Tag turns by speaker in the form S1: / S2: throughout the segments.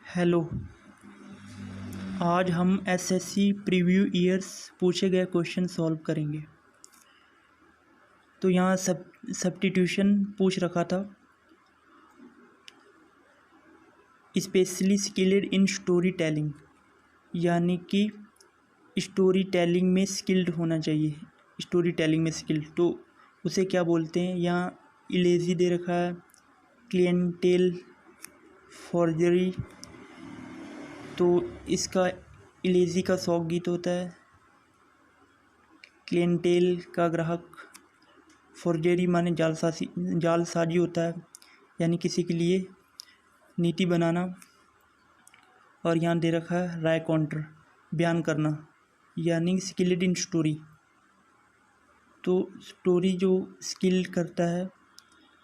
S1: Hello. आज हम SSC preview years पूछे गए क्वेश्चन सॉल्व करेंगे। तो यहाँ सब्स्टिट्यूशन पूछ रखा था। Specially skilled in story telling, यानी कि स्टोरी टेलिंग में स्किल्ड होना चाहिए। स्टोरी टेलिंग में स्किल्ड तो उसे क्या बोलते हैं। यहाँ इलेजी दे रखा है, क्लियंटेल, फॉर्जरी। तो इसका इलेजी का शौक गीत होता है, क्लियंटेल का ग्राहक, फॉर्जरी माने जालसाजी होता है, यानी किसी के लिए नीति बनाना। और यहाँ दे रखा है राय काउंटर, बयान करना, यानी स्किल्ड इन स्टोरी। तो स्टोरी जो स्किल करता है,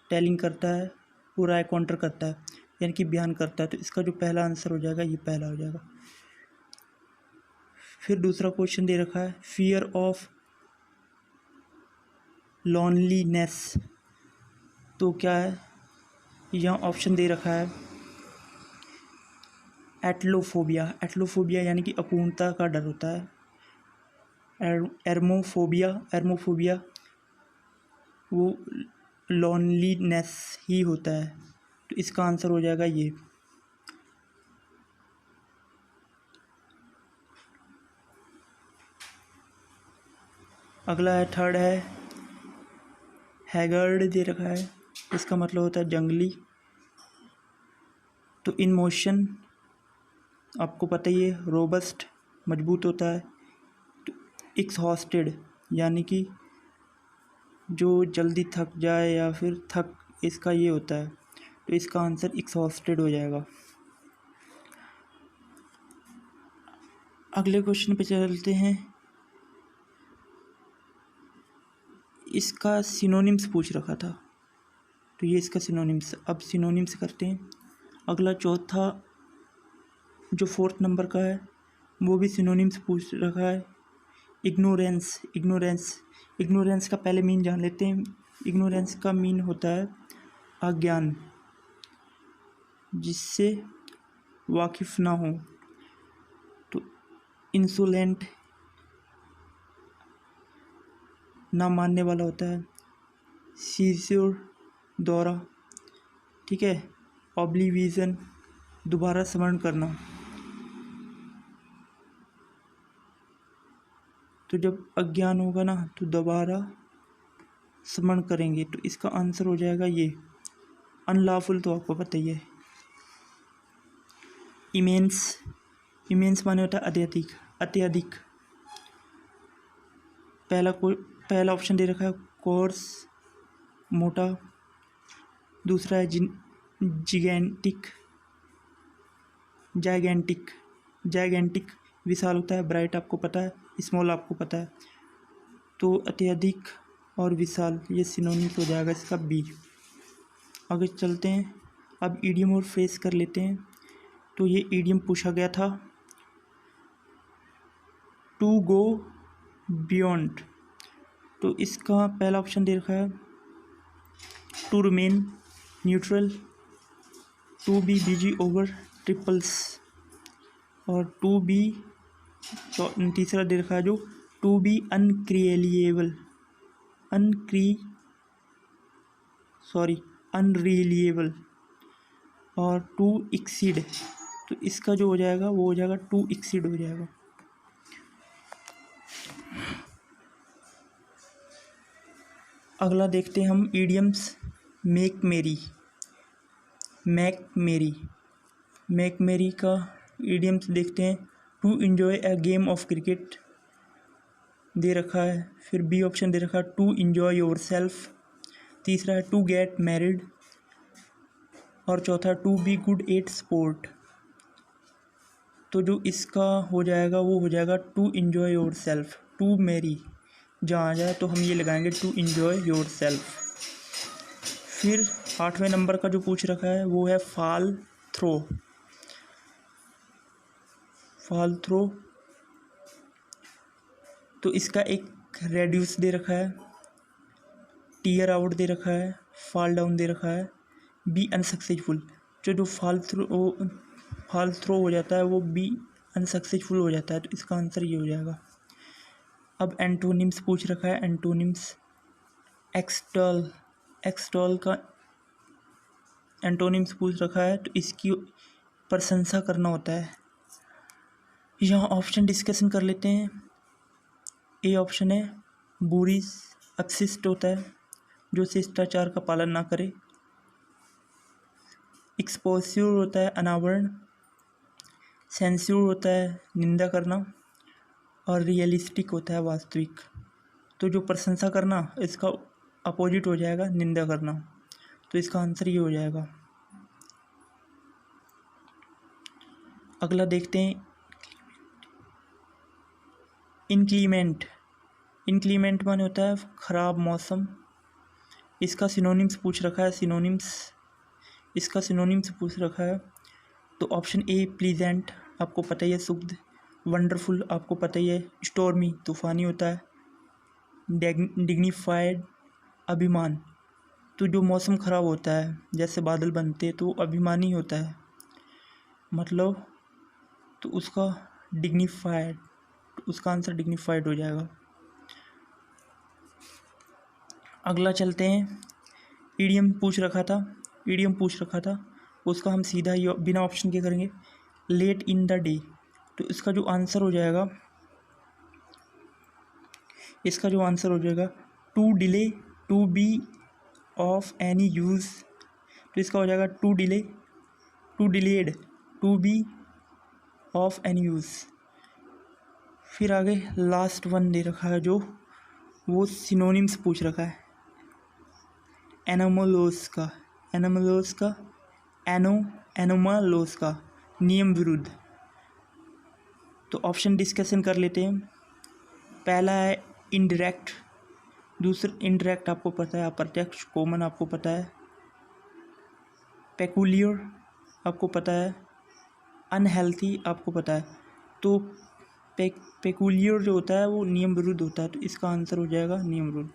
S1: टेलिंग करता है, वो राय काउंटर करता है, यानी कि बयान करता है। तो इसका जो पहला आंसर हो जाएगा, ये पहला हो जाएगा। फिर दूसरा क्वेश्चन दे रखा है फियर ऑफ लॉनलीनेस। तो क्या है, यहाँ ऑप्शन दे रखा है एटलोफोबिया। एटलोफोबिया यानी कि अपूर्णता का डर होता है। एर्मोफोबिया वो लॉनलीनेस ही होता है। तो इसका आंसर हो जाएगा ये। अगला है थर्ड है हैगर्ड दे रखा है, इसका मतलब होता है जंगली। तो इन मोशन आपको पता ही है, रोबस्ट मजबूत होता है। तो एक्सहॉस्टेड यानी कि जो जल्दी थक जाए या फिर थक, इसका ये होता है। तो इसका आंसर एक्सहॉस्टेड हो जाएगा। अगले क्वेश्चन पे चलते हैं। इसका सिनोनिम्स पूछ रखा था, तो ये इसका सिनोनिम्स। अब सिनोनिम्स करते हैं। अगला चौथा जो फोर्थ नंबर का है, वो भी सिनोनिम्स पूछ रखा है। इग्नोरेंस का पहले मीन जान लेते हैं। इग्नोरेंस का मीन होता है अज्ञान, जिससे वाकिफ ना हो। तो इंसोलेंट ना मानने वाला होता है। सीज़र दौरा, ठीक है। ऑब्लिविजन दोबारा स्मरण करना। तो जब अज्ञान होगा ना, तो दोबारा स्मरण करेंगे। तो इसका आंसर हो जाएगा ये अनलॉफुल। तो आपको पता ही है। इमेंस माने होता है अत्यधिक। पहला ऑप्शन दे रखा है कोर्स, मोटा। दूसरा है जाइगेंटिक विशाल होता है। ब्राइट आपको पता है, स्मॉल आपको पता है। तो अत्यधिक और विशाल ये सिनोनिम्स हो जाएगा इसका बी। आगे चलते हैं। अब ईडियम और फ्रेज कर लेते हैं। तो ये ईडियम पूछा गया था, टू गो बियॉन्ड। तो इसका पहला ऑप्शन दे रखा है to remain neutral, to be busy over triples, और तीसरा दे रखा है जो टू बी अनरिलिएबल, और टू एक्सीड। तो इसका जो हो जाएगा वो हो जाएगा टू एक्सीड हो जाएगा। अगला देखते हैं हम ईडियम्स। मेक मेरी का ईडियम्स देखते हैं। To enjoy a game of cricket दे रखा है। फिर बी ऑप्शन दे रखा है टू इन्जॉय योर सेल्फ। तीसरा है टू गेट मैरिड, और चौथा to be good at sport. तो जो इसका हो जाएगा वो हो जाएगा to enjoy yourself. To marry जहाँ आ जाए तो हम ये लगाएंगे टू इन्जॉय योर सेल्फ। फिर 8वें नंबर का जो पूछ रखा है वो है फॉल थ्रो। तो इसका एक रेड्यूस दे रखा है, टीयर आउट दे रखा है, फॉल डाउन दे रखा है, बी अनसक्सेसफुल। जो फॉल थ्रो फॉल थ्रो हो जाता है वो बी अनसक्सेसफुल हो जाता है, तो इसका आंसर ये हो जाएगा। अब एंटोनिम्स पूछ रखा है, एंटोनिम्स एक्सटॉल, एक्सटॉल का एंटोनिम्स पूछ रखा है, तो इसकी प्रशंसा करना होता है। यहाँ ऑप्शन डिस्कशन कर लेते हैं। ए ऑप्शन है बुरीस, अपशिष्ट होता है जो शिष्टाचार का पालन ना करे। एक्सपोज्योर होता है अनावरण। सेंस्योर होता है निंदा करना। और रियलिस्टिक होता है वास्तविक। तो जो प्रशंसा करना इसका अपोजिट हो जाएगा निंदा करना, तो इसका आंसर ये हो जाएगा। अगला देखते हैं इनक्लीमेंट। इनक्लीमेंट माने होता है ख़राब मौसम। इसका सिनोनिम्स पूछ रखा है, सिनोनिम्स, इसका सिनोनिम्स पूछ रखा है। तो ऑप्शन ए प्लीजेंट, आपको पता ही है शुद्ध। वंडरफुल, आपको पता ही है। स्टॉर्मी, तूफ़ानी होता है। डिग्निफाइड, अभिमान, तो जो मौसम ख़राब होता है जैसे बादल बनते तो अभिमानी होता है मतलब, तो उसका डिग्निफाइड, उसका आंसर डिग्निफाइड हो जाएगा। अगला चलते हैं, ईडियम पूछ रखा था, ईडियम पूछ रखा था, उसका हम सीधा ही बिना ऑप्शन के करेंगे। लेट इन द डे, तो इसका जो आंसर हो जाएगा, इसका जो आंसर हो जाएगा to delay, to be of any use, तो इसका हो जाएगा to delay, to delayed, to be of any use. फिर आगे लास्ट वन दे रखा है जो वो सिनोनिम्स पूछ रखा है। एनोमोलोस का, एनोमोलोस का, एनोमालोस का, नियम विरुद्ध। तो ऑप्शन डिस्कशन कर लेते हैं। पहला है इनडायरेक्ट, दूसरा इनडायरेक्ट आपको पता है, अप्रत्यक्ष। कॉमन आपको पता है। पेकुलियर आपको पता है। अनहेल्थी आपको पता है। तो पेकुलियर जो होता है वो नियम विरुद्ध होता है, तो इसका आंसर हो जाएगा नियम विरुद्ध।